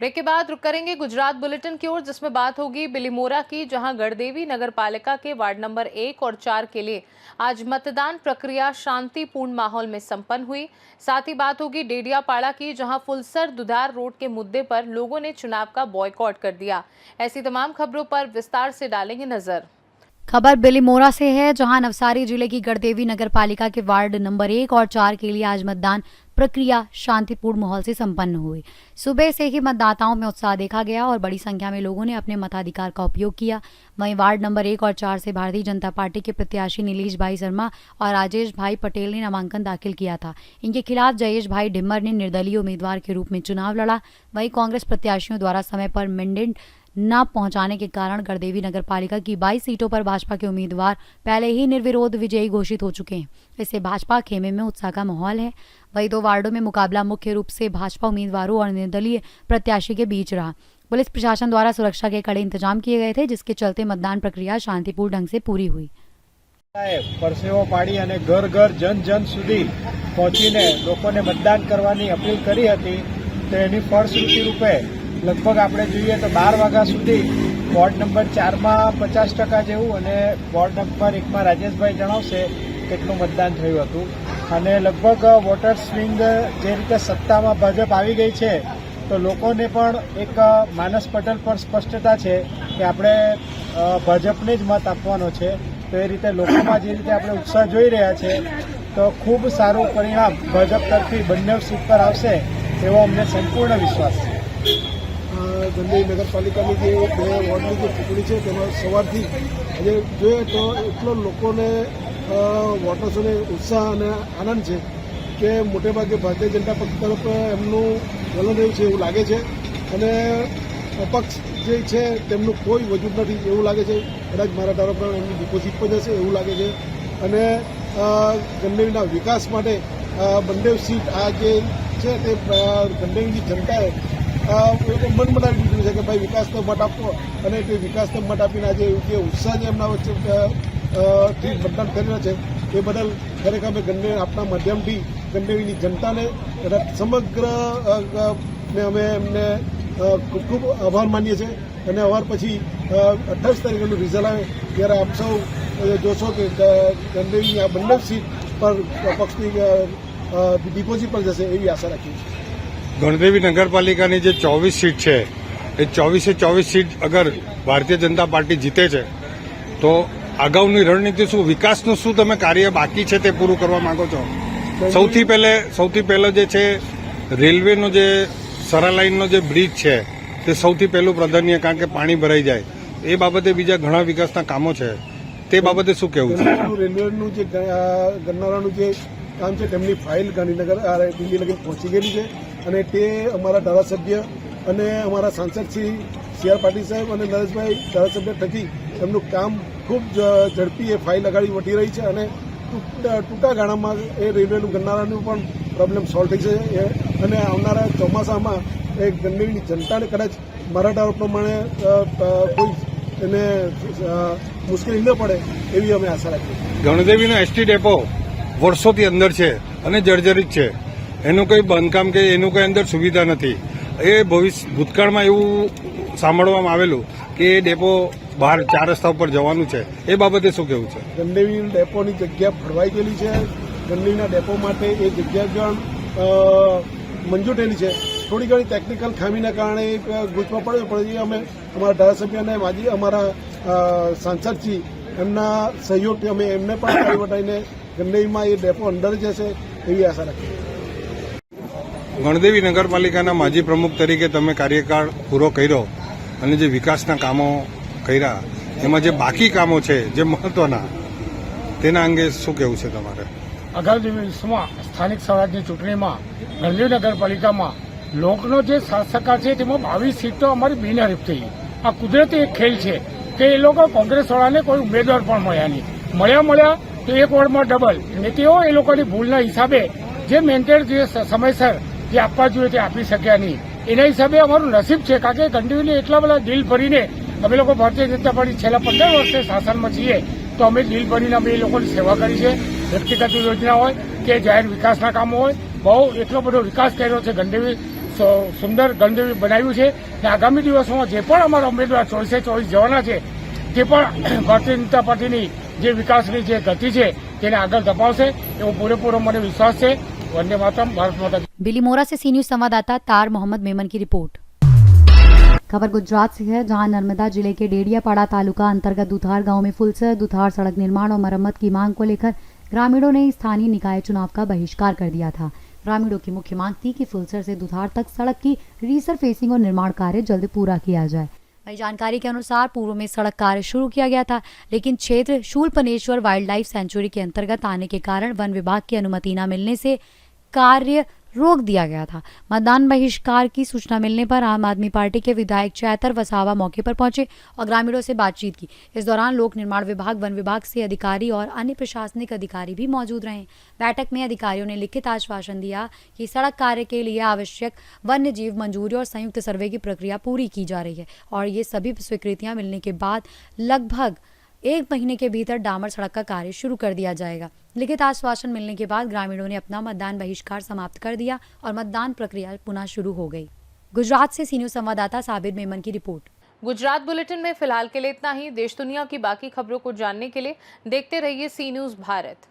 Break के बाद रुक करेंगे गुजरात बुलेटिन की ओर, जिसमें बात होगी बिलीमोरा की, जहां गढ़देवी नगर पालिका के वार्ड नंबर 1 और 4 के लिए आज मतदान प्रक्रिया शांतिपूर्ण माहौल में संपन्न हुई। साथ ही बात होगी डेडियापाड़ा की, जहां फुलसर दुधार रोड के मुद्दे पर लोगों ने चुनाव का बॉयकॉट कर दिया। ऐसी तमाम खबरों पर विस्तार से डालेंगे नजर। खबर बिलीमोरा से है, जहां नवसारी जिले की गढ़देवी नगर पालिका के वार्ड नंबर 1 और 4 के लिए आज मतदान प्रक्रिया शांतिपूर्ण माहौल से संपन्न हुई। सुबह से ही मतदाताओं में उत्साह देखा गया और बड़ी संख्या में लोगों ने अपने मताधिकार का उपयोग किया। वहीं वार्ड नंबर 1 और 4 से भारतीय जनता पार्टी के प्रत्याशी नीलेश भाई शर्मा और राजेश भाई पटेल ने नामांकन दाखिल किया था। इनके खिलाफ जयेश भाई ढिम्मर ने निर्दलीय उम्मीदवार के रूप में चुनाव लड़ा। वहीं कांग्रेस प्रत्याशियों द्वारा समय पर मैंडेट न पहुंचाने के कारण गढ़देवी नगर पालिका की 22 सीटों पर भाजपा के उम्मीदवार पहले ही निर्विरोध विजयी घोषित हो चुके हैं। इससे भाजपा खेमे में उत्साह का माहौल है। वहीं 2 वार्डों में मुकाबला मुख्य रूप से भाजपा उम्मीदवारों और निर्दलीय प्रत्याशी के बीच रहा। पुलिस प्रशासन द्वारा सुरक्षा के कड़े इंतजाम किए गए थे, जिसके चलते मतदान प्रक्रिया शांतिपूर्ण ढंग से पूरी हुई। પરસેવો પાડી અને ઘર ઘર જન જન સુધી પહોંચીને લોકોને મતદાન કરવાની અપીલ કરી હતી, તો એની ફળશ્રુતિ રૂપે લગભગ આપણે જોઈએ તો 12 વાગ્યા સુધી વોર્ડ નંબર 4માં 50% જેવું અને વોર્ડ નંબર 1માં રાજેશભાઈ જણાવશે કેટલું મતદાન થયું હતું। અને લગભગ વોટર સ્વિંગ જે રીતે સત્તામાં ભાજપ આવી ગઈ છે, તો લોકોને પણ એક માનસ પટેલ પર સ્પષ્ટતા છે કે આપણે ભાજપને જ મત આપવાનો છે। તો એ રીતે લોકોમાં જે રીતે આપણે ઉત્સાહ જોઈ રહ્યા છે, તો ખૂબ સારું પરિણામ ભાજપ તરફી બંને સીટ પર આવશે એવો અમને સંપૂર્ણ વિશ્વાસ છે। ગંદેવી નગરપાલિકાની જે 2 વોર્ડની જે ચૂંટણી છે, તેમાં સવારથી આજે જોઈએ તો એટલો લોકોને વોટર્સોને ઉત્સાહ અને આનંદ છે કે મોટેભાગે ભારતીય જનતા પક્ષ તરફ એમનું વલણ રહ્યું છે એવું લાગે છે। અને અપક્ષ જે છે તેમનું કોઈ વજૂદ નથી એવું લાગે છે। કદાચ મારા ધારો પર એમની ડિપોઝિટ પર જશે એવું લાગે છે। અને ગંદેવીના વિકાસ માટે બંને સીટ આ જે છે તે ગંદેવીની જનતાએ મન બનાવી દીધું છે કે ભાઈ વિકાસનો મત આપવો, અને તે વિકાસનો મત આપીને આજે જે ઉત્સાહ જે એમના વચ્ચે મતદાન કરી રહ્યા છે એ બદલ ખરેખર અમે ગંદેવી આપના માધ્યમથી ગંદેવીની જનતાને સમગ્ર અમે એમને ખૂબ ખૂબ આભાર માનીએ છીએ। અને અવાર પછી 28 તારીખનું રિઝલ્ટ આવે ત્યારે આપ સૌ જોશો કે ગંદેવીની આ બંને સીટ પર પક્ષની ડિપોઝિટ પર જશે એવી આશા રાખીએ છીએ। ગણદેવી નગરપાલિકાની જે 24 સીટ છે, એ 24 સીટ અગર ભારતીય જનતા પાર્ટી જીતે છે, તો અગાઉની રણનીતિ શું, વિકાસનું શું તમે કાર્ય બાકી છે તે પૂરું કરવા માંગો છો? સૌથી પહેલો જે છે રેલવેનો જે સરા લાઇનનો જે બ્રિજ છે તે સૌથી પહેલું પ્રાધાન્ય, કારણ કે પાણી ભરાઈ જાય એ બાબતે બીજા ઘણા વિકાસના કામો છે, તે બાબતે શું કહેવું છે? રેલવેનું જે ગરનાળાનું જે કામ છે તેમની ફાઇલ ગાંધીનગર દિલ્હી લગી પહોંચી ગયેલી છે, અને તે અમારા ધારાસભ્ય અને અમારા સાંસદ શ્રી CR પાટીલ સાહેબ અને નરેશભાઈ ધારાસભ્ય થકી એમનું કામ ખૂબ ઝડપી એ ફાઇલ અગાડી વધી રહી છે। અને ટૂંકા ગાળામાં એ રેલવેનું ગરનાળાનું પણ પ્રોબ્લેમ સોલ્વ થઈ જશે। અને આવનારા ચોમાસામાં એ ગંદેવીની જનતાને કદાચ મારા ધારો પ્રમાણે કોઈ એને મુશ્કેલી ન પડે એવી અમે આશા રાખીએ છીએ। ગણદેવીનો એસટી ડેપો વર્ષોથી અંદર છે અને જર્જરિત છે, એનું કંઈ બાંધકામ કે એનું કંઈ અંદર સુવિધા નથી। એ ભૂતકાળમાં એવું સાંભળવામાં આવેલું કે એ ડેપો બહાર 4 રસ્તા ઉપર જવાનું છે, એ બાબતે શું કહેવું છે? ગંદેવી ડેપોની જગ્યા ફળવાઈ ગયેલી છે। ગંદેવીના ડેપો માટે એ જગ્યા પણ મંજૂર થયેલી છે। થોડી ઘણી ટેકનિકલ ખામીના કારણે એક ગૂંચમાં પડ્યો, પણ અમે અમારા ધારાસભ્ય અને માજી અમારા સાંસદજી એમના સહયોગથી અમે એમને પણ આગળ વધારીને ગંદેવીમાં એ ડેપો અંદર જશે એવી આશા રાખીએ છીએ। ગણદેવી નગરપાલિકાના માજી પ્રમુખ તરીકે તમે કાર્યકાળ પૂરો કર્યો અને જે વિકાસના કામો કર્યા, એમાં જે બાકી કામો છે જે મહત્વના, તેના અંગે શું કહેવું છે તમારે? આગામી દિવસમાં સ્થાનિક સ્વરાજની ચૂંટણીમાં ગણદેવી નગરપાલિકામાં લોકનો જે સાથ સહકાર છે તેમાં 22 સીટ તો અમારી બિનહરીફ થઈ। આ કુદરતી એક ખેલ છે કે એ લોકો કોંગ્રેસવાળાને કોઈ ઉમેદવાર પણ મળ્યા નહીં, મળ્યા તો એક વોર્ડમાં ડબલ, અને તેઓ એ લોકોની ભૂલના હિસાબે જે મેન્ટેન જે સમયસર જે આપવા જોઈએ તે આપી શક્યા નહીં। એના હિસાબે અમારું નસીબ છે, કારણ કે ગંદેવીને એટલા બધા દિલ ભરીને અમે લોકો ભારતીય જનતા પાર્ટી છેલ્લા 15 વર્ષે શાસનમાં છીએ, તો અમે દિલ ભરીને અમે એ લોકોની સેવા કરી છે। વ્યક્તિગત યોજના હોય કે જાહેર વિકાસના કામો હોય, બહુ એટલો બધો વિકાસ કર્યો છે ગંદેવી સુંદર ગણદેવી બનાવ્યું છે અને આગામી દિવસોમાં જે પણ અમારા ઉમેદવાર 24 જવાના છે તે પણ ભારતીય જનતા પાર્ટીની જે વિકાસની જે ગતિ છે તેને આગળ ધપાવશે એવો પૂરેપૂરો મને વિશ્વાસ છે। વંદે માતરમ, ભારત માતા કી। बिलीमोरा से सी न्यूज संवाददाता तार मोहम्मद मेमन की रिपोर्ट। खबर गुजरात से है, जहां नर्मदा जिले के डेडियापाड़ा तालुका अंतर्गत दुधार गांव में फुलसर दुधार सड़क निर्माण और मरम्मत की मांग को लेकर ग्रामीणों ने स्थानीय निकाय चुनाव का बहिष्कार कर दिया था। ग्रामीणों की मुख्य मांग थी कि फुलसर से दुधार तक सड़क की रीसरफेसिंग और निर्माण कार्य जल्द पूरा किया जाए। वही जानकारी के अनुसार पूर्व में सड़क कार्य शुरू किया गया था, लेकिन क्षेत्र शूलपनेश्वर वाइल्ड लाइफ सेंचुरी के अंतर्गत आने के कारण वन विभाग की अनुमति न मिलने से कार्य रोक दिया गया था। मतदान बहिष्कार की सूचना मिलने पर आम आदमी पार्टी के विधायक चैतर वसावा मौके पर पहुंचे और ग्रामीणों से बातचीत की। इस दौरान लोक निर्माण विभाग, वन विभाग से अधिकारी और अन्य प्रशासनिक अधिकारी भी मौजूद रहे। बैठक में अधिकारियों ने लिखित आश्वासन दिया कि सड़क कार्य के लिए आवश्यक वन्य जीव मंजूरी और संयुक्त सर्वे की प्रक्रिया पूरी की जा रही है और ये सभी स्वीकृतियां मिलने के बाद लगभग 1 महीने के भीतर डामर सड़क का कार्य शुरू कर दिया जाएगा। लिखित आश्वासन मिलने के बाद ग्रामीणों ने अपना मतदान बहिष्कार समाप्त कर दिया और मतदान प्रक्रिया पुनः शुरू हो गई। गुजरात से सी न्यूज संवाददाता साबिर मेमन की रिपोर्ट। गुजरात बुलेटिन में फिलहाल के लिए इतना ही। देश दुनिया की बाकी खबरों को जानने के लिए देखते रहिए सी न्यूज भारत।